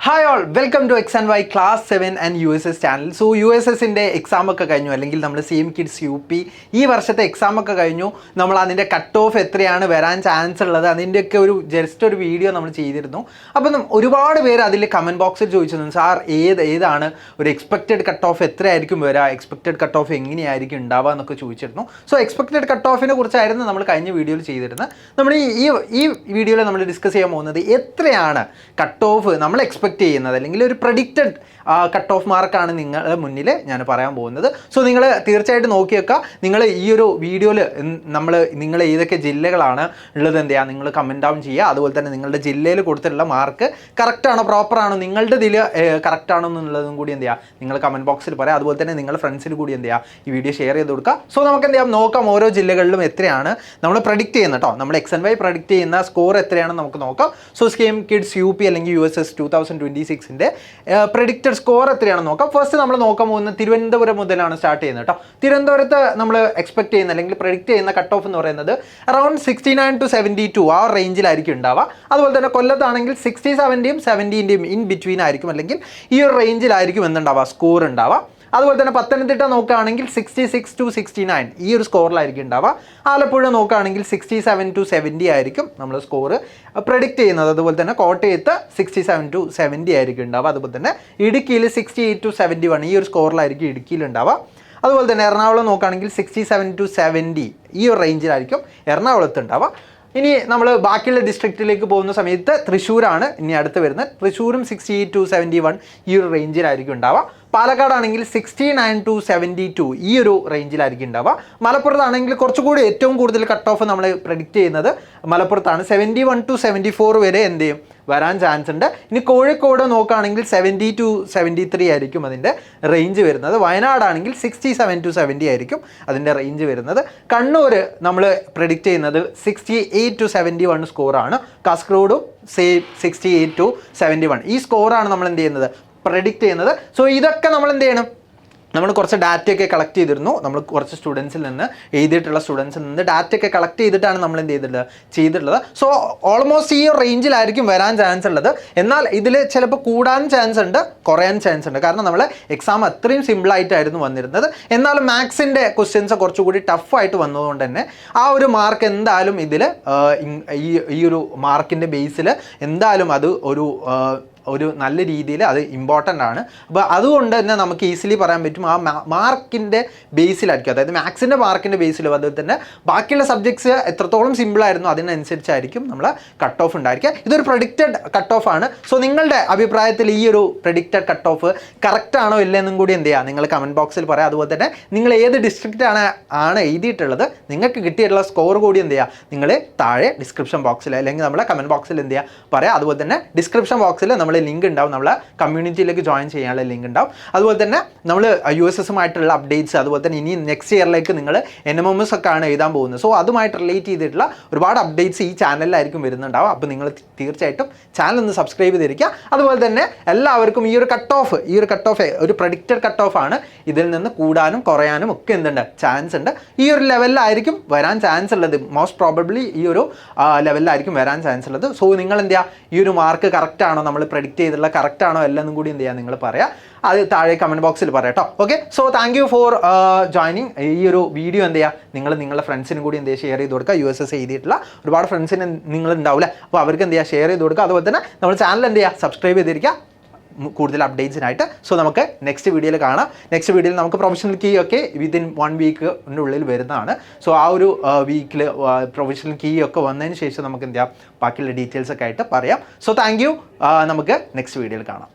Hi all, welcome to X and Y class 7 and USS channel. So USSൻ്റെ എക്സാമൊക്കെ കഴിഞ്ഞു, അല്ലെങ്കിൽ നമ്മൾ സെയിം കിഡ്സ് UP ഈ വർഷത്തെ എക്സാമൊക്കെ കഴിഞ്ഞു. നമ്മൾ അതിൻ്റെ കട്ട് ഓഫ് എത്രയാണ് വരാൻ ചാൻസ് ഉള്ളത്, അതിൻ്റെയൊക്കെ ജസ്റ്റ് ഒരു വീഡിയോ നമ്മൾ ചെയ്തിരുന്നു. അപ്പം ഒരുപാട് പേര് അതിൽ കമൻറ്റ് ബോക്സിൽ ചോദിച്ചിരുന്നു, സാർ ഏതാണ് ഒരു എക്സ്പെക്റ്റഡ് കട്ട് ഓഫ് എത്രയായിരിക്കും വരിക, എക്സ്പെക്റ്റഡ് കട്ട് ഓഫ് എങ്ങനെയായിരിക്കും ഉണ്ടാവുക എന്നൊക്കെ ചോദിച്ചിരുന്നു. സോ എക്സ്പെക്റ്റഡ് കട്ട് ഓഫിനെ കുറിച്ചായിരുന്നു നമ്മൾ കഴിഞ്ഞ വീഡിയോയിൽ ചെയ്തിരുന്നത്. നമ്മൾ ഈ വീഡിയോയിൽ നമ്മൾ ഡിസ്കസ് ചെയ്യാൻ പോകുന്നത് എത്രയാണ് കട്ട് ഓഫ് നമ്മൾ എക്സ്പെക്ട് ചെയ്യുന്നത്, അല്ലെങ്കിൽ ഒരു പ്രഡിക്റ്റഡ് കട്ട് ഓഫ് മാർക്കാണ് നിങ്ങളുടെ മുന്നിൽ ഞാൻ പറയാൻ പോകുന്നത്. സോ നിങ്ങൾ തീർച്ചയായിട്ടും നോക്കി വെക്കുക. നിങ്ങൾ ഈ ഒരു വീഡിയോയിൽ നിങ്ങൾ ഏതൊക്കെ ജില്ലകളാണ് ഉള്ളത് എന്ത് ചെയ്യുക, നിങ്ങൾ കമൻറ്റ് ഡൗൺ ചെയ്യുക. അതുപോലെ തന്നെ നിങ്ങളുടെ ജില്ലയിൽ കൊടുത്തിട്ടുള്ള മാർക്ക് കറക്റ്റാണോ പ്രോപ്പറാണോ, നിങ്ങളുടെ ഇതിൽ കറക്റ്റാണോ എന്നുള്ളതും കൂടി എന്ത് ചെയ്യുക നിങ്ങൾ കമൻറ്റ് ബോക്സിൽ പറയാം. അതുപോലെ തന്നെ നിങ്ങളുടെ ഫ്രണ്ട്സിന് കൂടി എന്ത് ചെയ്യുക ഈ വീഡിയോ ഷെയർ ചെയ്ത് കൊടുക്കുക. സോ നമുക്ക് എന്ത് ചെയ്യാം നോക്കാം, ഓരോ ജില്ലകളിലും എത്രയാണ് നമ്മൾ പ്രഡിക്റ്റ് ചെയ്യുന്നത് കേട്ടോ. നമ്മൾ എക്സ് ആൻഡ് വൈ പ്രഡിക്റ്റ് ചെയ്യുന്ന സ്കോർ എത്രയാണെന്ന് നമുക്ക് നോക്കാം. സോ സെയിം കിഡ്സ് UP അല്ലെങ്കിൽ USS 2026ൻ്റെ പ്രഡിക്റ്റഡ് സ്കോർ എത്രയാണെന്ന് നോക്കാം. ഫസ്റ്റ് നമ്മൾ നോക്കാൻ പോകുന്നത് തിരുവനന്തപുരം മുതലാണ് സ്റ്റാർട്ട് ചെയ്യുന്നത് കേട്ടോ. തിരുവനന്തപുരത്ത് നമ്മൾ എക്സ്പെക്ട് ചെയ്യുന്ന അല്ലെങ്കിൽ പ്രഡിക്റ്റ് ചെയ്യുന്ന കട്ട് ഓഫ് എന്ന് പറയുന്നത് അറൌണ്ട് 69 to 72 ആ റേഞ്ചിലായിരിക്കും ഉണ്ടാവുക. അതുപോലെ തന്നെ കൊല്ലത്താണെങ്കിൽ 67ൻ്റെയും 70ൻ്റെയും ഇൻ ബിറ്റ്വീൻ ആയിരിക്കും, അല്ലെങ്കിൽ ഈ ഒരു റേഞ്ചിലായിരിക്കും എന്തുണ്ടാവുക സ്കോർ ഉണ്ടാവുക. അതുപോലെ തന്നെ പത്തനംതിട്ട നോക്കുകയാണെങ്കിൽ 66 to 69 ഈ ഒരു സ്കോറിലായിരിക്കും ഉണ്ടാവുക. ആലപ്പുഴ നോക്കുകയാണെങ്കിൽ 67 to 70 ആയിരിക്കും നമ്മൾ സ്കോർ പ്രഡിക്റ്റ് ചെയ്യുന്നത്. അതുപോലെ തന്നെ കോട്ടയത്ത് 67 to 70 ആയിരിക്കും ഉണ്ടാവുക. അതുപോലെ തന്നെ ഇടുക്കിയിൽ 68 to 71 ഈ ഒരു സ്കോറിലായിരിക്കും ഇടുക്കിയിൽ ഉണ്ടാവുക. അതുപോലെ തന്നെ എറണാകുളം നോക്കുകയാണെങ്കിൽ 67 to 70 ഈ ഒരു റേഞ്ചിലായിരിക്കും എറണാകുളത്ത് ഉണ്ടാവുക. ഇനി നമ്മൾ ബാക്കിയുള്ള ഡിസ്ട്രിക്റ്റിലേക്ക് പോകുന്ന സമയത്ത് തൃശ്ശൂരാണ് ഇനി അടുത്ത് വരുന്നത്. തൃശ്ശൂരും 68 to 71 ഈ ഒരു റേഞ്ചിലായിരിക്കും ഉണ്ടാവുക. പാലക്കാടാണെങ്കിൽ 69 to 72 ഈ ഒരു റേഞ്ചിലായിരിക്കും ഉണ്ടാവുക. മലപ്പുറത്താണെങ്കിൽ കുറച്ചുകൂടി ഏറ്റവും കൂടുതൽ കട്ട് ഓഫ് നമ്മൾ പ്രഡിക്റ്റ് ചെയ്യുന്നത് മലപ്പുറത്താണ്. 71 to 74 വരെ എന്ത് ചെയ്യും വരാൻ ചാൻസ് ഉണ്ട്. ഇനി കോഴിക്കോട് നോക്കുകയാണെങ്കിൽ 70 to 73 ആയിരിക്കും അതിൻ്റെ റേഞ്ച് വരുന്നത്. വയനാടാണെങ്കിൽ 67 to 70 ആയിരിക്കും അതിൻ്റെ റേഞ്ച് വരുന്നത്. കണ്ണൂർ നമ്മൾ പ്രഡിക്റ്റ് ചെയ്യുന്നത് 68 to 71 സ്കോറാണ്. കാസർഗോഡും സെയിം 68 to 71 ഈ സ്കോറാണ് നമ്മൾ എന്ത് ചെയ്യുന്നത് പ്രഡിക്റ്റ് ചെയ്യുന്നത്. സോ ഇതൊക്കെ നമ്മൾ എന്ത് ചെയ്യണം, നമ്മൾ കുറച്ച് ഡാറ്റയൊക്കെ കളക്ട് ചെയ്തിരുന്നു. നമ്മൾ കുറച്ച് സ്റ്റുഡൻസിൽ നിന്ന് എഴുതിയിട്ടുള്ള സ്റ്റുഡൻസിൽ നിന്ന് ഡാറ്റയൊക്കെ കളക്ട് ചെയ്തിട്ടാണ് നമ്മൾ എന്ത് ചെയ്തിട്ടുള്ളത്. സോ ഓൾമോസ്റ്റ് ഈ റേഞ്ചിലായിരിക്കും വരാൻ ചാൻസ് ഉള്ളത്. എന്നാൽ ഇതിൽ ചിലപ്പോൾ കൂടാൻ ചാൻസ് ഉണ്ട്, കുറയാൻ ചാൻസ് ഉണ്ട്. കാരണം നമ്മൾ എക്സാം അത്രയും സിമ്പിളായിട്ടായിരുന്നു വന്നിരുന്നത്. എന്നാലും മാത്സിൻ്റെ ക്വസ്റ്റ്യൻസ് കുറച്ചുകൂടി ടഫായിട്ട് വന്നതുകൊണ്ട് തന്നെ ആ ഒരു മാർക്ക് എന്തായാലും ഇതിൽ ഈ ഒരു മാർക്കിൻ്റെ ബേസിൽ എന്തായാലും അത് ഒരു നല്ല രീതിയിൽ അത് ഇമ്പോർട്ടൻ്റ് ആണ്. അപ്പോൾ അതുകൊണ്ട് തന്നെ നമുക്ക് ഈസിലി പറയാൻ പറ്റും ആ മാർക്കിൻ്റെ ബേസിലായിരിക്കും, അതായത് മാത്സിൻ്റെ മാർക്കിൻ്റെ ബേസിലും അതുപോലെ തന്നെ ബാക്കിയുള്ള സബ്ജക്ട്സ് എത്രത്തോളം സിമ്പിളായിരുന്നു അതിനനുസരിച്ചായിരിക്കും നമ്മൾ കട്ട് ഓഫ് ഉണ്ടായിരിക്കുക. ഇതൊരു പ്രഡിക്റ്റഡ് കട്ട് ഓഫ് ആണ്. സോ നിങ്ങളുടെ അഭിപ്രായത്തിൽ ഈ ഒരു പ്രഡിക്റ്റഡ് കട്ട് ഓഫ് കറക്റ്റാണോ ഇല്ലെന്നും കൂടി എന്ത് ചെയ്യുക നിങ്ങൾ കമൻറ്റ് ബോക്സിൽ പറയാം. അതുപോലെ തന്നെ നിങ്ങൾ ഏത് ഡിസ്ട്രിക്റ്റാണ് എഴുതിയിട്ടുള്ളത്, നിങ്ങൾക്ക് കിട്ടിയിട്ടുള്ള സ്കോർ കൂടി എന്ത് ചെയ്യുക നിങ്ങൾ താഴെ ഡിസ്ക്രിപ്ഷൻ ബോക്സിൽ അല്ലെങ്കിൽ നമ്മളെ കമൻറ്റ് ബോക്സിൽ എന്ത് ചെയ്യുക പറയാം. അതുപോലെ തന്നെ ഡിസ്ക്രിപ്ഷൻ ബോക്സിൽ നമ്മൾ ലിങ്ക് ഉണ്ടാവും, നമ്മളെ കമ്മ്യൂണിറ്റിയിലേക്ക് ജോയിൻ ചെയ്യാനുള്ള ലിങ്ക് ഉണ്ടാവും. അതുപോലെ തന്നെ നമ്മൾ USSുമായിട്ടുള്ള അപ്ഡേറ്റ്സ്, അതുപോലെ തന്നെ ഇനി നെക്സ്റ്റ് ഇയറിലേക്ക് നിങ്ങൾ NMMS ഒക്കെ ആണ് എഴുതാൻ പോകുന്നത്. സോ അതുമായിട്ട് റിലേറ്റ് ചെയ്തിട്ടുള്ള ഒരുപാട് അപ്ഡേറ്റ്സ് ഈ ചാനലിലായിരിക്കും വരുന്നുണ്ടാവും. അപ്പോൾ നിങ്ങൾ തീർച്ചയായിട്ടും ചാനൽ ഒന്ന് സബ്സ്ക്രൈബ് ചെയ്തിരിക്കുക. അതുപോലെ തന്നെ എല്ലാവർക്കും ഈ ഒരു കട്ട് ഓഫ് ഒരു പ്രഡിക്റ്റഡ് കട്ട് ഓഫ് ആണ്. ഇതിൽ നിന്ന് കൂടാനും കുറയാനും ഒക്കെ എന്തുണ്ട് ചാൻസ് ഉണ്ട്. ഈ ഒരു ലെവലിലായിരിക്കും വരാൻ ചാൻസ് ഉള്ളത്. മോസ്റ്റ് പ്രോബബ്ലി ഈ ഒരു ലെവലിലായിരിക്കും വരാൻ ചാൻസ് ഉള്ളത്. സോ നിങ്ങൾ എന്ത് ചെയ്യുക, ഈ ഒരു മാർക്ക് കറക്റ്റ് ആണോ, നമ്മൾ പ്രഡിക്റ്റ് ചെയ്തിട്ടുള്ള കറക്റ്റ് ആണോ എല്ലാം കൂടി എന്ത് ചെയ്യുക നിങ്ങൾ പറയാം. അത് താഴെ കമൻറ്റ് ബോക്സിൽ പറയാം കേട്ടോ. Okay, so thank you for joining. ഈ ഒരു വീഡിയോ എന്ത് ചെയ്യുക നിങ്ങളുടെ ഫ്രണ്ട്സിനും കൂടി എന്ത് ചെയ്യുക ഷെയർ ചെയ്ത് കൊടുക്കുക. USS എഴുതിയിട്ടുള്ള ഒരുപാട് ഫ്രണ്ട്സിന് നിങ്ങൾ ഉണ്ടാവില്ല, അപ്പോൾ അവർക്ക് എന്ത് ചെയ്യുക ഷെയർ ചെയ്ത് കൊടുക്കുക. അതുപോലെ തന്നെ നമ്മൾ ചാനൽ എന്ത് ചെയ്യുക സബ്സ്ക്രൈബ് ചെയ്തിരിക്കുക കൂടുതൽ അപ്ഡേറ്റ്സിനായിട്ട്. സോ നമുക്ക് നെക്സ്റ്റ് വീഡിയോയിൽ കാണാം. നെക്സ്റ്റ് വീഡിയോയിൽ നമുക്ക് പ്രൊഫഷണൽ കീ ഒക്കെ വിത്തിൻ 1 വീക്കിൻ്റെ ഉള്ളിൽ വരുന്നതാണ്. സോ ആ ഒരു വീക്കിൽ പ്രൊഫഷണൽ കീ ഒക്കെ വന്നതിന് ശേഷം നമുക്ക് എന്ത് ചെയ്യാം ബാക്കിയുള്ള ഡീറ്റെയിൽസ് ഒക്കെ ആയിട്ട് പറയാം. സോ താങ്ക് യു, നമുക്ക് നെക്സ്റ്റ് വീഡിയോയിൽ കാണാം.